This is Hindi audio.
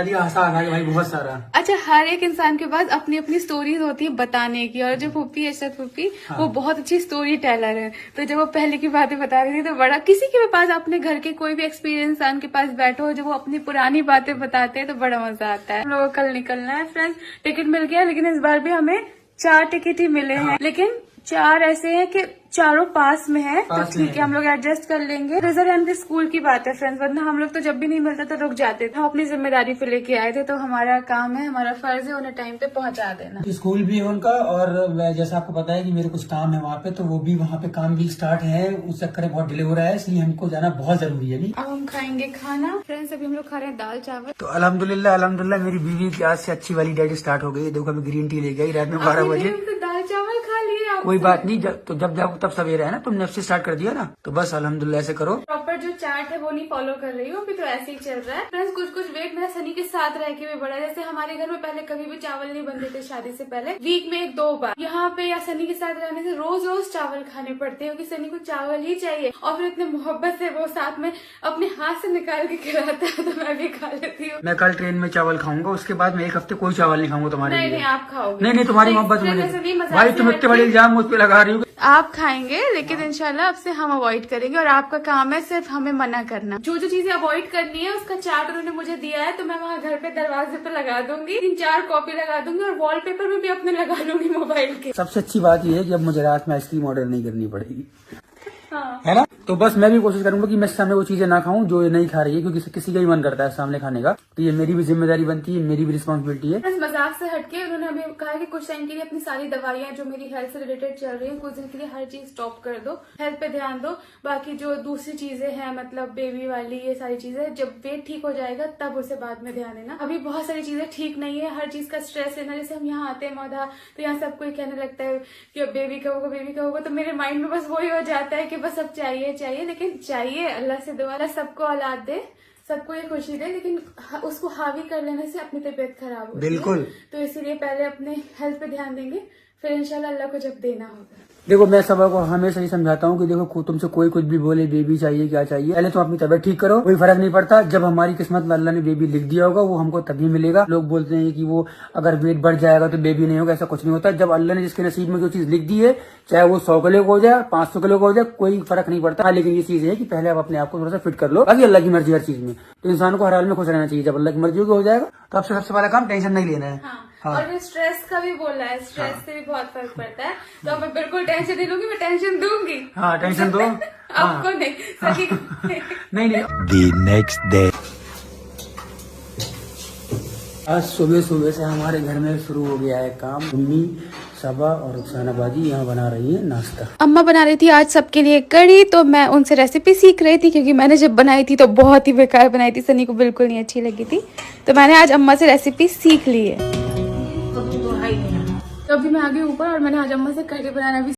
हंसा आ भाई बहुत सारा। अच्छा, हर एक इंसान के पास अपनी अपनी स्टोरीज होती है बताने की, और जो फूफी है अशरत फूफी, वो बहुत अच्छी स्टोरी टेलर है। तो जब वो पहले की बातें बता रही थी तो बड़ा, किसी के पास अपने घर के कोई भी एक्सपीरियंस इंसान के पास बैठो, जब वो अपनी पुरानी बातें बताते हैं तो बड़ा मजा आता है। हम लोगों को कल निकलना है फ्रेंड्स, टिकट मिल गया, लेकिन इस बार भी हमें 4 टिकट ही मिले हैं, लेकिन 4 ऐसे हैं कि चारों पास में है, तो ठीक है हम लोग एडजस्ट कर लेंगे। रिजर्व के स्कूल की बात है फ्रेंड्स, वरना हम लोग तो जब भी नहीं मिलता तो रुक जाते थे। हम अपनी जिम्मेदारी पे लेके आए थे, तो हमारा काम है, हमारा फर्ज है उन्हें टाइम पे पहुंचा देना। स्कूल भी है उनका, और जैसा आपको पता है कि मेरे कुछ काम है वहाँ पे, तो वो भी वहाँ पे काम भी स्टार्ट है, उस चक्कर में बहुत डिले हो रहा है, इसलिए हमको जाना बहुत जरूरी है। अब हम खाएंगे खाना फ्रेंड्स, अभी हम लोग खा रहे हैं दाल चावल। तो अल्हम्दुलिल्लाह मेरी बीवी की आज से अच्छी वाली डाइट स्टार्ट हो गई। देखो अभी ग्रीन टी ले गई रात में 12 बजे। दाल चावल खा लिए। कोई बात नहीं, तो जब जाओ तब सवेरे है ना, तुमने अब से स्टार्ट कर दिया ना, तो बस अल्हम्दुलिल्लाह ऐसे करो। प्रॉपर जो चार्ट है वो नहीं फॉलो कर रही हूँ, अभी तो ऐसे ही चल रहा है फ्रेंड्स। कुछ वेट मेरा सनी के साथ रह के भी बढ़ा है। जैसे हमारे घर में पहले कभी भी चावल नहीं बनते थे शादी से पहले, वीक में 1-2 बार। यहाँ पे या सनी के साथ रहने से रोज रोज चावल खाने पड़ते हैं, क्योंकि सनी को चावल ही चाहिए, और फिर इतने मोहब्बत से वो साथ में अपने हाथ से निकाल के खिलाता है, तो मैं भी खा लेती हूँ। मैं कल ट्रेन में चावल खाऊंगा, उसके बाद मैं 1 हफ्ते कोई चावल नहीं खाऊंगा तुम्हारे लिए। नहीं आप खाओगे। नहीं तुम्हारी मोहब्बत भाई, तुम इतने बड़े इल्जाम मुझ पे लगा रही हो। आप खाएंगे, लेकिन इंशाल्लाह अब से हम अवॉइड करेंगे, और आपका काम है सिर्फ हमें मना करना। जो चीजें अवॉइड करनी है उसका चार्ट उन्होंने मुझे दिया है, तो मैं वहाँ घर पे दरवाजे पे लगा दूंगी, 3-4 कॉपी लगा दूंगी, और वॉलपेपर में भी अपने लगा लूंगी मोबाइल के। सबसे अच्छी बात यह है कि अब मुझे रात में आइसक्रीम ऑर्डर नहीं करनी पड़ेगी। हाँ। है ना, तो बस मैं भी कोशिश करूंगा कि मैं सामने वो चीजें ना खाऊं जो नहीं खा रही है, क्योंकि किसी का ही मन करता है सामने खाने का, तो ये मेरी भी जिम्मेदारी बनती है, मेरी भी रिस्पॉन्सिबिलिटी है। मजाक से हटके उन्होंने हमें कहा कि कुछ टाइम के लिए अपनी सारी दवाइयां जो मेरी हेल्थ से रिलेटेड चल रही हैं, कुछ दिन के लिए हर चीज स्टॉप कर दो, हेल्थ पे ध्यान दो। बाकी जो दूसरी चीजें हैं, मतलब बेबी वाली ये सारी चीजें, जब वेट ठीक हो जाएगा तब उसे बाद में ध्यान देना। अभी बहुत सारी चीजें ठीक नहीं है, हर चीज का स्ट्रेस लेना। जैसे हम यहाँ आते हैं मौधा, तो यहाँ सब कोई कहने लगता है कि बेबी का होगा, तो मेरे माइंड में बस वही हो जाता है कि बस अब चाहिए, लेकिन चाहिए, अल्लाह से दुआ है सबको औलाद दे, सबको ये खुशी दे, लेकिन उसको हावी कर लेने से अपनी तबीयत खराब होती है। बिल्कुल। तो इसीलिए पहले अपने हेल्थ पे ध्यान देंगे, फिर इंशाल्लाह अल्लाह को जब देना होगा। देखो मैं सबको हमेशा ही समझाता हूँ कि देखो तुमसे कोई कुछ भी बोले, बेबी चाहिए क्या चाहिए, पहले तुम अपनी तबीयत ठीक करो, कोई फर्क नहीं पड़ता। जब हमारी किस्मत में अल्लाह ने बेबी लिख दिया होगा, वो हमको तभी मिलेगा। लोग बोलते हैं कि वो अगर वेट बढ़ जाएगा तो बेबी नहीं होगा, ऐसा कुछ नहीं होता। जब अल्लाह ने जिसके नसीब में जो चीज लिख दी है, चाहे वो 100 किलो का हो जाए, 500 किलो का हो जाए, कोई फर्क नहीं पड़ता। लेकिन ये चीज है कि पहले आप अपने आप को थोड़ा सा फिट कर लो, बाकी अल्लाह की मर्जी हर चीज में, तो इंसान को हर हाल में खुश रहना चाहिए। जब अल्लाह की मर्जी हो जाएगा तो आपसे सबसे बड़ा काम टेंशन नहीं लेना है। हाँ। और स्ट्रेस का भी बोला है, स्ट्रेस से भी बहुत फर्क पड़ता है, तो मैं बिल्कुल टेंशन नहीं लूंगी, मैं टेंशन दूंगी। हाँ टेंशन दो। आपको नहीं, सभी को नहीं। The next day. आज सुबह से हमारे घर में शुरू हो गया है काम। मम्मी सबा और रुखसाना बाजी यहाँ बना रही है नाश्ता। अम्मा बना रही थी आज सबके लिए कढ़ी, तो मैं उनसे रेसिपी सीख रही थी, क्योंकि मैंने जब बनाई थी तो बहुत ही बेकार बनाई थी, सनी को बिल्कुल नहीं अच्छी लगी थी, तो मैंने आज अम्मा से रेसिपी सीख ली है। तो अभी मैं आ गई ऊपर, और मैंने आज अम्मा से कढ़ी बनाना भी